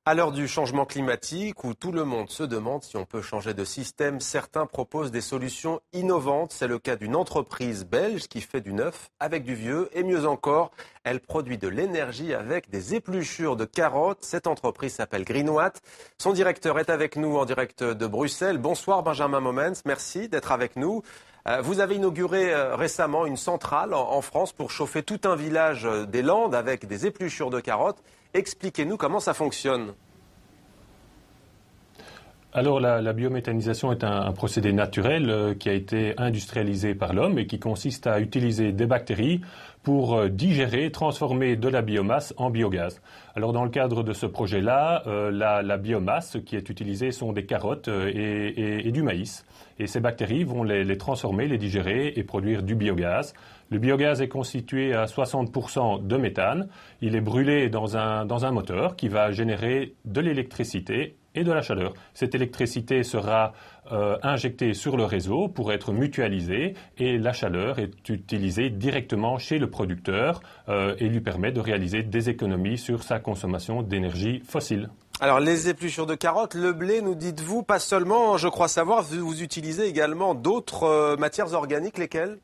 À l'heure du changement climatique, où tout le monde se demande si on peut changer de système, certains proposent des solutions innovantes. C'est le cas d'une entreprise belge qui fait du neuf avec du vieux. Et mieux encore, elle produit de l'énergie avec des épluchures de carottes. Cette entreprise s'appelle Greenwatt. Son directeur est avec nous en direct de Bruxelles. Bonsoir Benjamin Momens, merci d'être avec nous. Vous avez inauguré récemment une centrale en France pour chauffer tout un village des Landes avec des épluchures de carottes. Expliquez-nous comment ça fonctionne. Alors la biométhanisation est un procédé naturel qui a été industrialisé par l'homme et qui consiste à utiliser des bactéries pour digérer, transformer de la biomasse en biogaz. Alors dans le cadre de ce projet-là, la biomasse qui est utilisée sont des carottes et du maïs. Et ces bactéries vont les transformer, les digérer et produire du biogaz. Le biogaz est constitué à 60% de méthane. Il est brûlé dans un moteur qui va générer de l'électricité et de la chaleur. Cette électricité sera injectée sur le réseau pour être mutualisée et la chaleur est utilisée directement chez le producteur et lui permet de réaliser des économies sur sa consommation d'énergie fossile. Alors les épluchures de carottes, le blé, nous dites-vous, pas seulement, je crois savoir, vous utilisez également d'autres matières organiques, lesquelles ?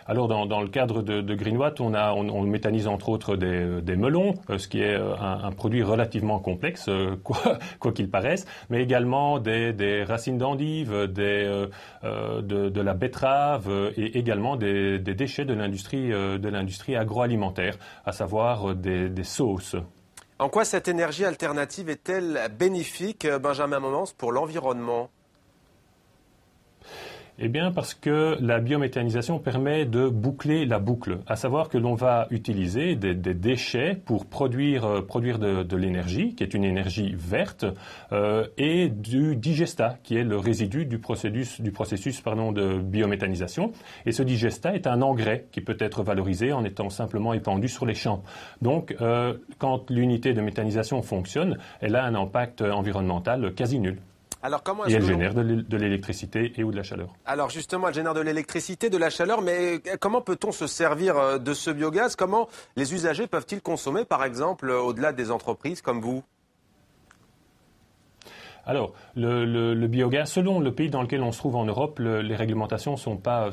Alors dans le cadre de Greenwatt, on méthanise entre autres des melons, ce qui est un produit relativement complexe, quoi qu'il paraisse, mais également des racines d'endive, de la betterave et également des déchets de l'industrie agroalimentaire, à savoir des sauces. En quoi cette énergie alternative est-elle bénéfique, Benjamin Momens, pour l'environnement ? Eh bien parce que la biométhanisation permet de boucler la boucle, à savoir que l'on va utiliser des déchets pour produire de l'énergie, qui est une énergie verte, et du digestat, qui est le résidu du processus de biométhanisation. Et ce digestat est un engrais qui peut être valorisé en étant simplement épandu sur les champs. Donc quand l'unité de méthanisation fonctionne, elle a un impact environnemental quasi nul. Alors, comment et elle génère de l'électricité et ou de la chaleur. Alors justement, elle génère de l'électricité, de la chaleur, mais comment peut-on se servir de ce biogaz ? Comment les usagers peuvent-ils consommer, par exemple, au-delà des entreprises comme vous ? Alors, le biogaz, selon le pays dans lequel on se trouve en Europe, les réglementations sont pas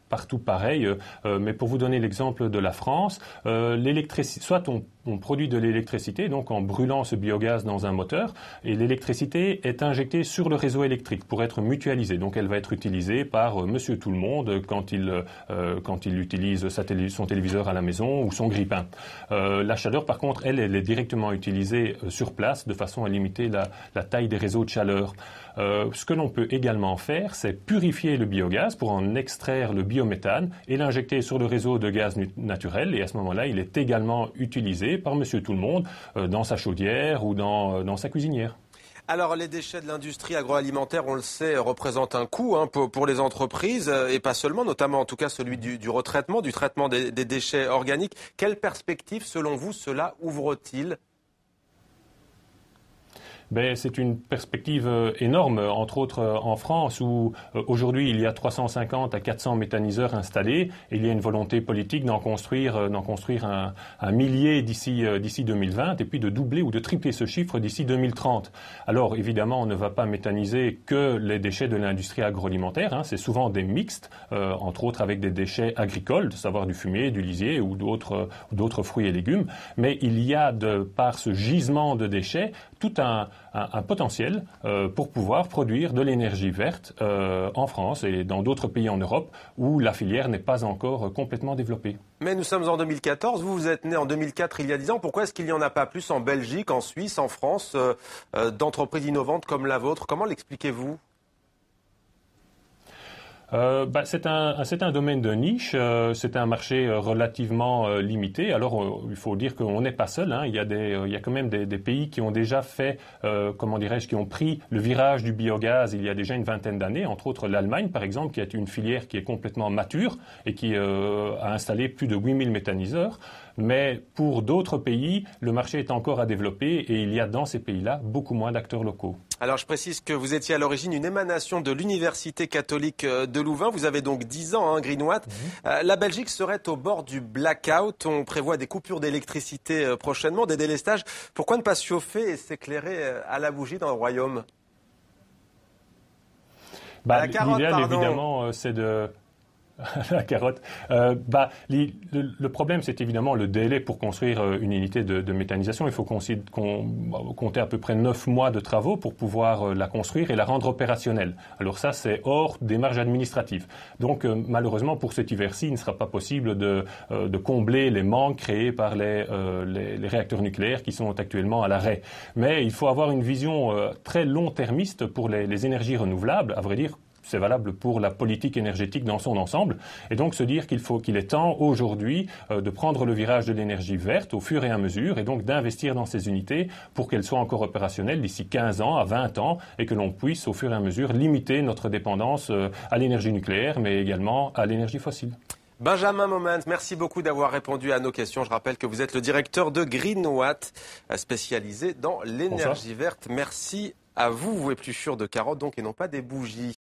partout pareilles. Mais pour vous donner l'exemple de la France, soit on produit de l'électricité, donc en brûlant ce biogaz dans un moteur, et l'électricité est injectée sur le réseau électrique pour être mutualisée. Donc elle va être utilisée par monsieur tout le monde quand il utilise son téléviseur à la maison ou son grille-pain. La chaleur, par contre, elle est directement utilisée sur place de façon à limiter la taille des réseaux de chaleur. Ce que l'on peut également faire, c'est purifier le biogaz pour en extraire le biométhane et l'injecter sur le réseau de gaz naturel. Et à ce moment-là, il est également utilisé par monsieur tout le monde dans sa chaudière ou dans sa cuisinière. Alors les déchets de l'industrie agroalimentaire, on le sait, représentent un coût pour les entreprises et pas seulement, notamment en tout cas celui du retraitement, du traitement des déchets organiques. Quelle perspective, selon vous, cela ouvre-t-il ? C'est une perspective énorme, entre autres en France, où aujourd'hui il y a 350 à 400 méthaniseurs installés et il y a une volonté politique d'en construire un millier d'ici 2020 et puis de doubler ou de tripler ce chiffre d'ici 2030. Alors évidemment, on ne va pas méthaniser que les déchets de l'industrie agroalimentaire, c'est souvent des mixtes, entre autres avec des déchets agricoles, de savoir du fumier, du lisier ou d'autres fruits et légumes, mais il y a par ce gisement de déchets tout un potentiel pour pouvoir produire de l'énergie verte en France et dans d'autres pays en Europe où la filière n'est pas encore complètement développée. Mais nous sommes en 2014, vous êtes né en 2004 il y a 10 ans. Pourquoi est-ce qu'il n'y en a pas plus en Belgique, en Suisse, en France, d'entreprises innovantes comme la vôtre ? Comment l'expliquez-vous ? C'est un domaine de niche, c'est un marché relativement limité. Alors il faut dire qu'on n'est pas seul. Il y a quand même des pays qui ont déjà fait, qui ont pris le virage du biogaz il y a déjà une vingtaine d'années. Entre autres l'Allemagne, par exemple, qui est une filière qui est complètement mature et qui a installé plus de 8000 méthaniseurs. Mais pour d'autres pays, le marché est encore à développer et il y a dans ces pays-là beaucoup moins d'acteurs locaux. Alors je précise que vous étiez à l'origine une émanation de l'Université catholique de Louvain. Vous avez donc 10 ans, Greenwatt. La Belgique serait au bord du blackout. On prévoit des coupures d'électricité prochainement, des délestages. Pourquoi ne pas se chauffer et s'éclairer à la bougie dans le royaume? L'idéal, évidemment, c'est de... La carotte. Le problème, c'est évidemment le délai pour construire une unité de méthanisation. Il faut compter à peu près 9 mois de travaux pour pouvoir la construire et la rendre opérationnelle. Alors ça, c'est hors des marges administratives. Donc, malheureusement, pour cet hiver-ci, il ne sera pas possible de combler les manques créés par les réacteurs nucléaires qui sont actuellement à l'arrêt. Mais il faut avoir une vision très long-termiste pour les énergies renouvelables. À vrai dire, c'est valable pour la politique énergétique dans son ensemble. Et donc se dire qu'il est temps aujourd'hui de prendre le virage de l'énergie verte au fur et à mesure et donc d'investir dans ces unités pour qu'elles soient encore opérationnelles d'ici 15 ans à 20 ans et que l'on puisse au fur et à mesure limiter notre dépendance à l'énergie nucléaire mais également à l'énergie fossile. Benjamin Moment, merci beaucoup d'avoir répondu à nos questions. Je rappelle que vous êtes le directeur de Greenwatt, spécialisé dans l'énergie verte. Merci à vous, vous épluchures de carottes donc et non pas des bougies.